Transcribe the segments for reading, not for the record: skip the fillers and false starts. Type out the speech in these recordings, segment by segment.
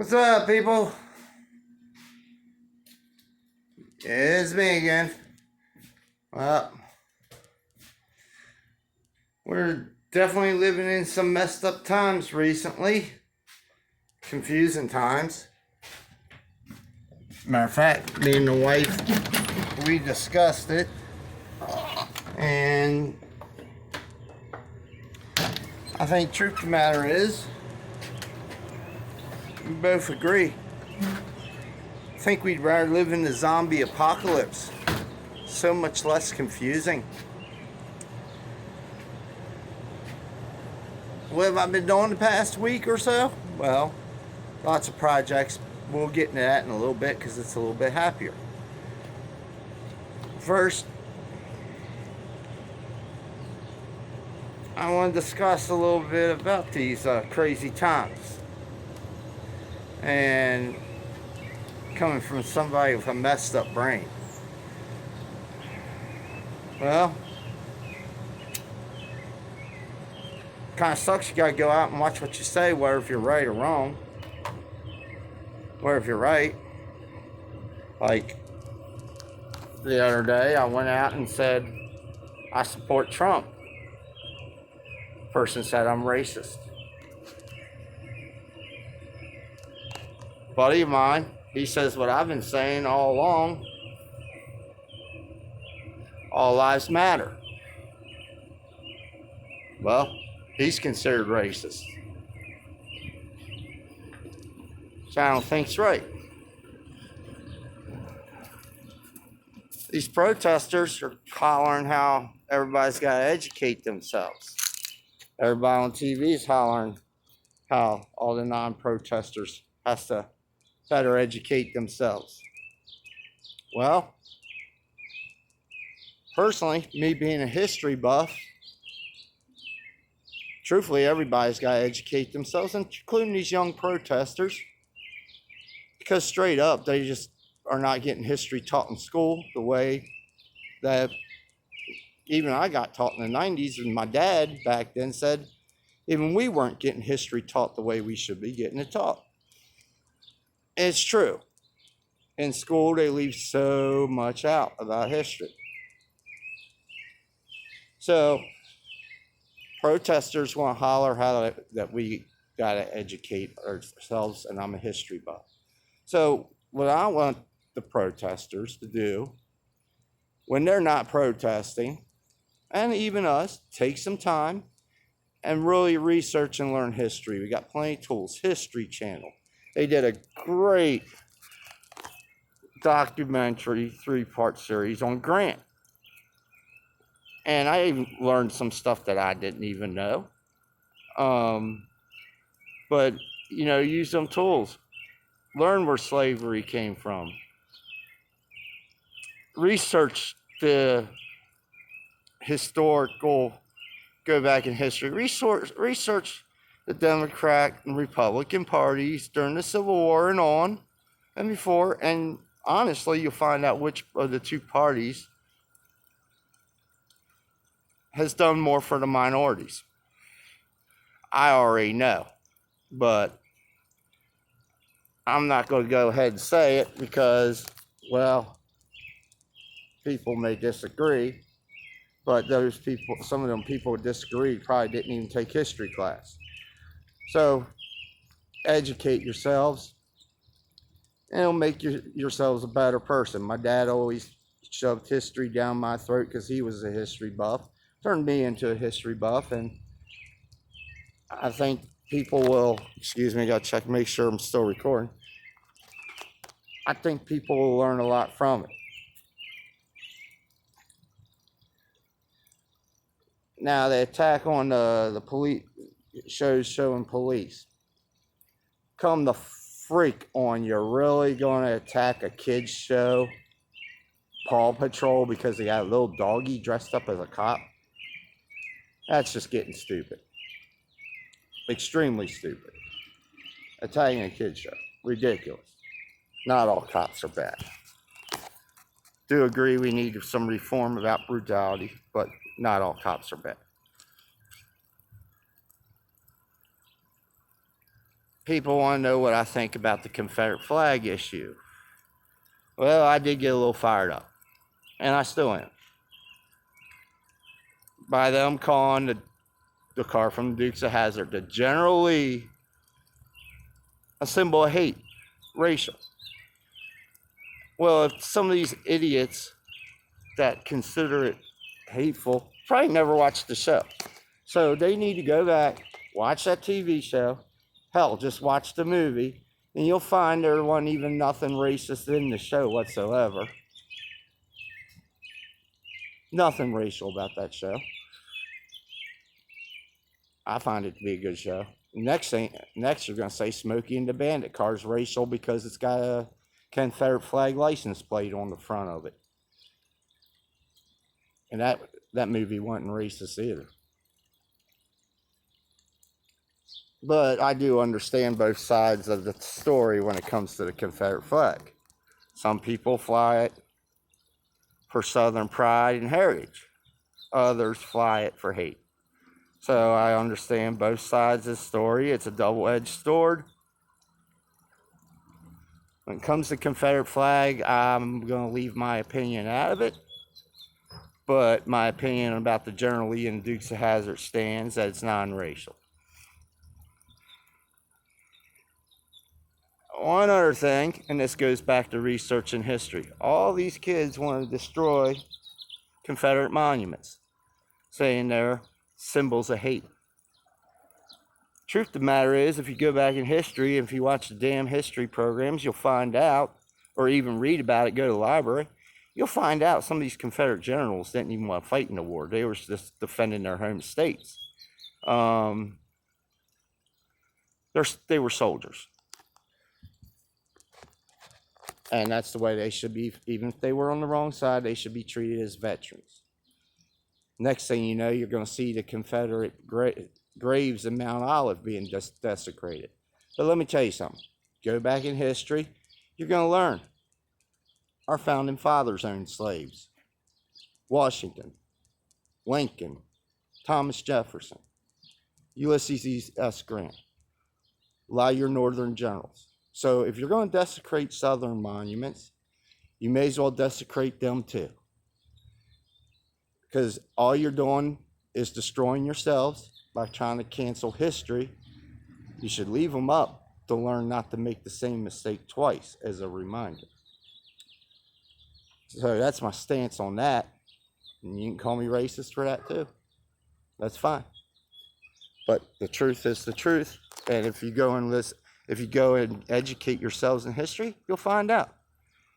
What's up, people? It's me again. Well, we're definitely living in some messed up times recently. Confusing times. Matter of fact, me and the wife, we discussed it. And I think truth of the matter is, we both agree. I think we'd rather live in the zombie apocalypse. So much less confusing. What have I been doing the past week or so? Well, lots of projects. We'll get into that in a little bit because it's a little bit happier. First, I want to discuss a little bit about these crazy times. And coming from somebody with a messed up brain. Well, kind of sucks. You gotta go out and watch what you say, whether if you're right or wrong. Whether if you're right. Like the other day, I went out and said, I support Trump. Person said I'm racist. Buddy of mine, he says what I've been saying all along. All lives matter. Well, he's considered racist. So I don't think it's right. These protesters are hollering how everybody's got to educate themselves. Everybody on TV is hollering how all the non-protesters has to better educate themselves. Well, personally, me being a history buff, truthfully, everybody's got to educate themselves, including these young protesters, because straight up, they just are not getting history taught in school the way that even I got taught in the 90s, and my dad back then said even we weren't getting history taught the way we should be getting it taught. And it's true. In school, they leave so much out about history. So protesters want to holler how that we got to educate ourselves, and I'm a history buff. So what I want the protesters to do when they're not protesting, and even us, take some time and really research and learn history. We got plenty of tools. History Channel. They did a great documentary 3-part series on Grant. And I even learned some stuff that I didn't even know. But, use them tools. Learn where slavery came from. Research the historical, go back in history. Research the Democrat and Republican parties during the Civil War and on and before. And honestly, you'll find out which of the two parties has done more for the minorities. I already know, but I'm not going to go ahead and say it because, well, people may disagree, but those people, some of them people who disagree probably didn't even take history class. So educate yourselves, and it'll make yourselves a better person. My dad always shoved history down my throat because he was a history buff, turned me into a history buff, and I think people will, excuse me, I gotta check, make sure I'm still recording. I think people will learn a lot from it. Now, the attack on the police shows showing police. Come the freak on, you're really going to attack a kid's show, Paw Patrol, because they got a little doggy dressed up as a cop? That's just getting stupid. Extremely stupid. Attacking a kid's show. Ridiculous. Not all cops are bad. Do agree we need some reform about brutality, but not all cops are bad. people want to know what I think about the Confederate flag issue. Well, I did get a little fired up, and I still am. By them calling the car from the Dukes of Hazzard, the General Lee, a symbol of hate, racial. Well, if some of these idiots that consider it hateful probably never watched the show. So they need to go back, watch that TV show, hell, just watch the movie, and you'll find there wasn't even nothing racist in the show whatsoever. Nothing racial about that show. I find it to be a good show. Next you're going to say Smokey and the Bandit car's racial because it's got a Confederate flag license plate on the front of it. And that movie wasn't racist either. But I do understand both sides of the story when it comes to the Confederate flag. Some people fly it for Southern pride and heritage. Others fly it for hate. So I understand both sides of the story. It's a double-edged sword. When it comes to Confederate flag, I'm going to leave my opinion out of it. But my opinion about the General Lee and Dukes of Hazzard stands that it's non-racial. One other thing, and this goes back to research and history. All these kids want to destroy Confederate monuments, saying they're symbols of hate. Truth of the matter is, if you go back in history, if you watch the damn history programs, you'll find out, or even read about it, go to the library, you'll find out some of these Confederate generals didn't even want to fight in the war. They were just defending their home states. They were soldiers. And that's the way they should be. Even if they were on the wrong side, they should be treated as veterans. Next thing you know, you're going to see the Confederate graves in Mount Olive being desecrated. But let me tell you something. Go back in history, you're going to learn. Our founding fathers owned slaves. Washington, Lincoln, Thomas Jefferson, Ulysses S. Grant. A lot of your northern generals. So if you're going to desecrate Southern monuments, you may as well desecrate them too. Because all you're doing is destroying yourselves by trying to cancel history. You should leave them up to learn not to make the same mistake twice as a reminder. So that's my stance on that. And you can call me racist for that too. That's fine. But the truth is the truth. And if you go and educate yourselves in history, you'll find out.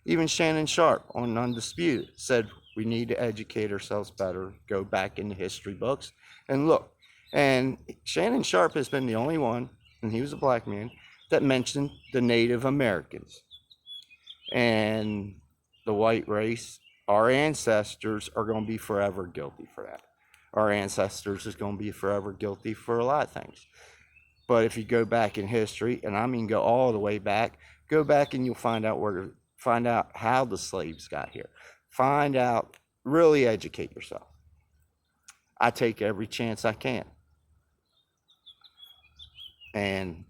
Even Shannon Sharpe on Undisputed said we need to educate ourselves better, go back in the history books and look. And Shannon Sharpe has been the only one, and he was a black man, that mentioned the Native Americans. And the white race, our ancestors are going to be forever guilty for that. Our ancestors is going to be forever guilty for a lot of things. But if you go back in history, and I mean go all the way back, go back and you'll find out how the slaves got here. Find out, really educate yourself. I take every chance I can. And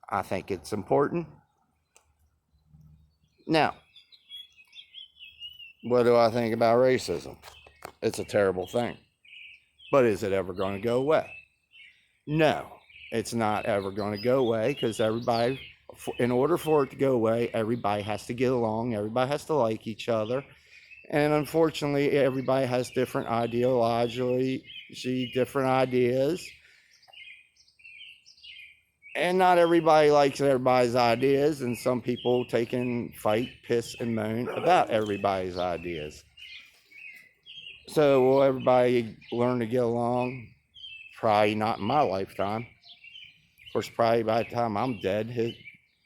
I think it's important. Now, what do I think about racism? It's a terrible thing. But is it ever going to go away? No, it's not ever going to go away because everybody, in order for it to go away, everybody has to get along. Everybody has to like each other. And unfortunately, everybody has different ideologically, different ideas. And not everybody likes everybody's ideas. And some people take and fight, piss, and moan about everybody's ideas. So will everybody learn to get along? Probably not in my lifetime. Of course, probably by the time I'm dead,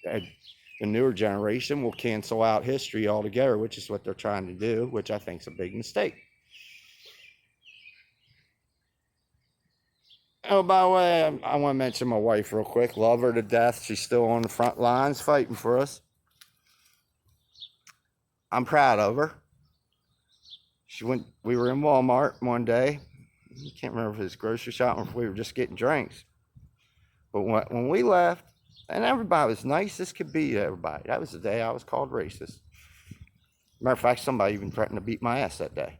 the newer generation will cancel out history altogether, which is what they're trying to do, which I think is a big mistake. Oh, by the way, I want to mention my wife real quick. Love her to death. She's still on the front lines fighting for us. I'm proud of her. We were in Walmart one day. I can't remember if it was grocery shopping or if we were just getting drinks. But when we left, and everybody was nice as could be to everybody. That was the day I was called racist. Matter of fact, somebody even threatened to beat my ass that day.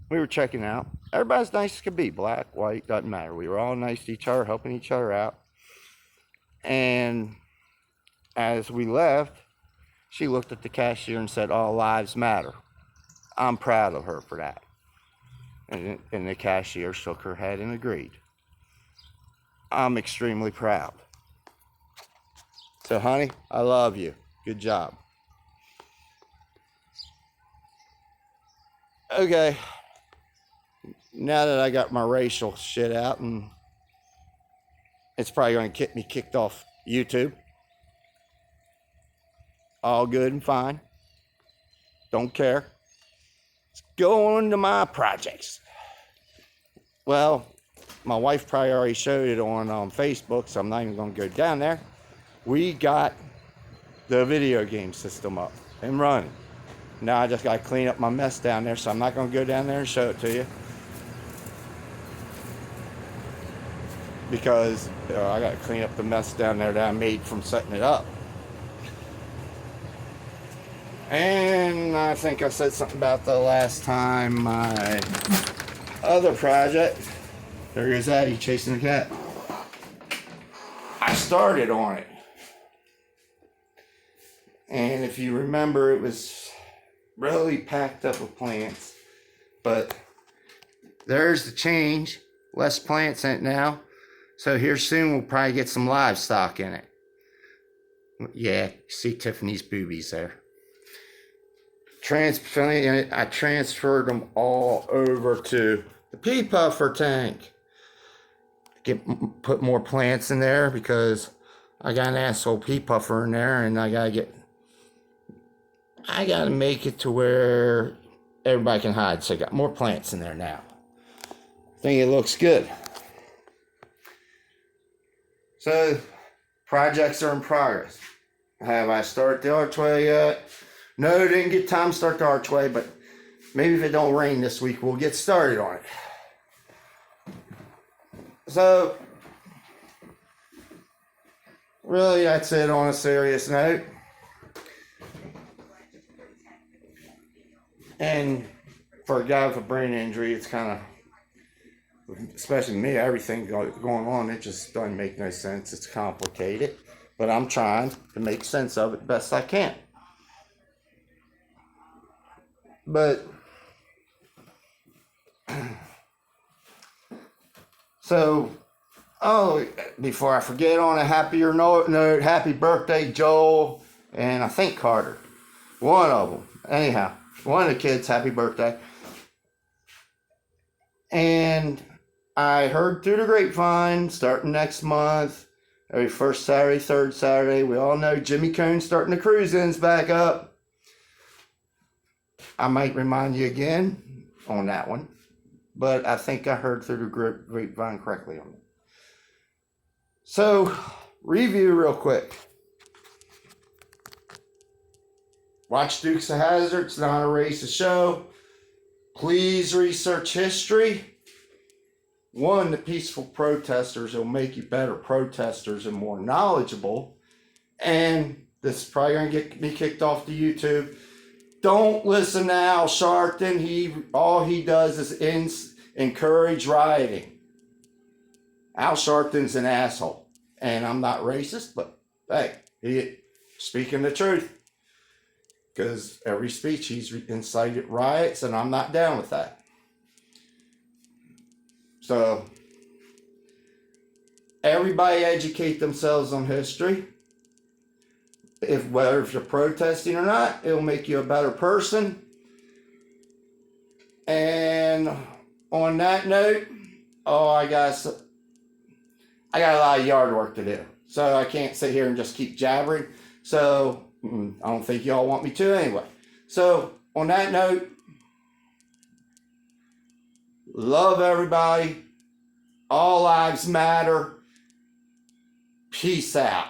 We were checking out. Everybody's nice as could be. Black, white, doesn't matter. We were all nice to each other, helping each other out. And as we left, she looked at the cashier and said, "All lives matter." I'm proud of her for that. And the cashier shook her head and agreed. I'm extremely proud. So, honey, I love you. Good job. Okay. Now that I got my racial shit out, and it's probably going to get me kicked off YouTube. All good and fine. Don't care. Let's go on to my projects. Well, my wife probably already showed it on Facebook, so I'm not even going to go down there. We got the video game system up and running. Now I just got to clean up my mess down there, so I'm not going to go down there and show it to you. Because I got to clean up the mess down there that I made from setting it up. And I think I said something about the last time my other project. There goes Addie chasing the cat. I started on it. And if you remember, it was really packed up with plants. But there's the change. Less plants in it now. So here soon we'll probably get some livestock in it. Yeah, see Tiffany's boobies there. I transferred them all over to the pea puffer tank. Put more plants in there because I got an asshole pea puffer in there, and I gotta make it to where everybody can hide. So I got more plants in there now. I think it looks good. So projects are in progress. Have I started the archway yet? No, didn't get time to start the archway, but maybe if it don't rain this week, we'll get started on it. So, really, that's it on a serious note. And for a guy with a brain injury, it's kind of, especially me, everything going on, it just doesn't make no sense. It's complicated, but I'm trying to make sense of it best I can. But so, before I forget, on a happier note, happy birthday, Joel, and I think Carter. One of them. Anyhow, one of the kids, happy birthday. And I heard through the grapevine, starting next month, every first Saturday, third Saturday, we all know Jimmy Cone's starting the cruise-ins back up. I might remind you again on that one, but I think I heard through the grapevine correctly on it. So, review real quick. Watch Dukes of Hazzard. It's not a racist show. Please research history. One, the peaceful protesters will make you better protesters and more knowledgeable. And this is probably going to get me kicked off the YouTube. Don't listen to Al Sharpton. All he does is encourage rioting. Al Sharpton's an asshole. And I'm not racist, but hey, he speaking the truth. Because every speech he's incited riots, and I'm not down with that. So, everybody educate themselves on history. Whether if you're protesting or not, it'll make you a better person. And on that note, I got a lot of yard work to do. So I can't sit here and just keep jabbering. So I don't think y'all want me to anyway. So on that note, love everybody. All lives matter. Peace out.